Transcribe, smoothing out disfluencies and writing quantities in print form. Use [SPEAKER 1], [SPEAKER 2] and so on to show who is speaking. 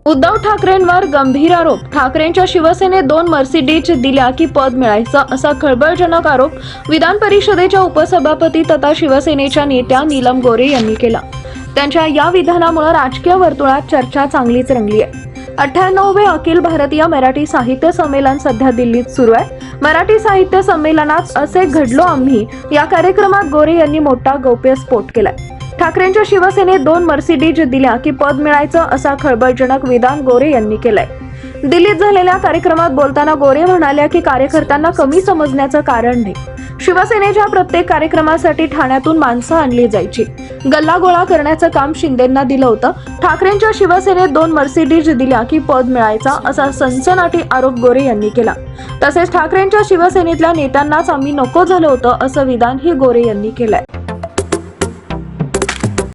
[SPEAKER 1] उद्धव ठाकरेंवर गंभीर आरोप. ठाकरेंच्या शिवसेनेत 2 मर्सिडीज दिल्या की पद मिळायचं, असा खळबळजनक आरोप विधान परिषदेच्या उपसभापती तथा शिवसेनेच्या नेत्या नीलम गोऱ्हे यांनी केला. त्यांच्या या विधानामुळे राजकीय वर्तुळात चर्चा चांगलीच रंगली आहे. 98वे अखिल भारतीय मराठी साहित्य संमेलन सध्या दिल्लीत सुरू आहे. मराठी साहित्य संमेलनात असे घडलो आम्ही या कार्यक्रमात गोऱ्हे यांनी मोठा गौप्यस्फोट केलाय. ठाकरेंच्या शिवसेनेत 2 मर्सिडीज दिल्या की पद मिळायचं, असा खळबळजनक विधान गोऱ्हे यांनी केलंय. दिल्लीत झालेल्या कार्यक्रमात बोलताना गोऱ्हे म्हणाल्या की कार्यकर्त्यांना कमी समजण्याचं कारण नाही. शिवसेनेच्या प्रत्येक कार्यक्रमासाठी ठाण्यातून माणसं आणली जायची. गल्लागोळा करण्याचं काम शिंदेंना दिलं होतं. ठाकरेंच्या शिवसेनेत 2 मर्सिडीज दिल्या की पद मिळायचा, असा सनसनाटी आरोप गोऱ्हे यांनी केला. तसेच ठाकरेंच्या शिवसेनेतल्या नेत्यांनाच आम्ही नको झालं होतं, असं विधान ही गोऱ्हे यांनी केलंय.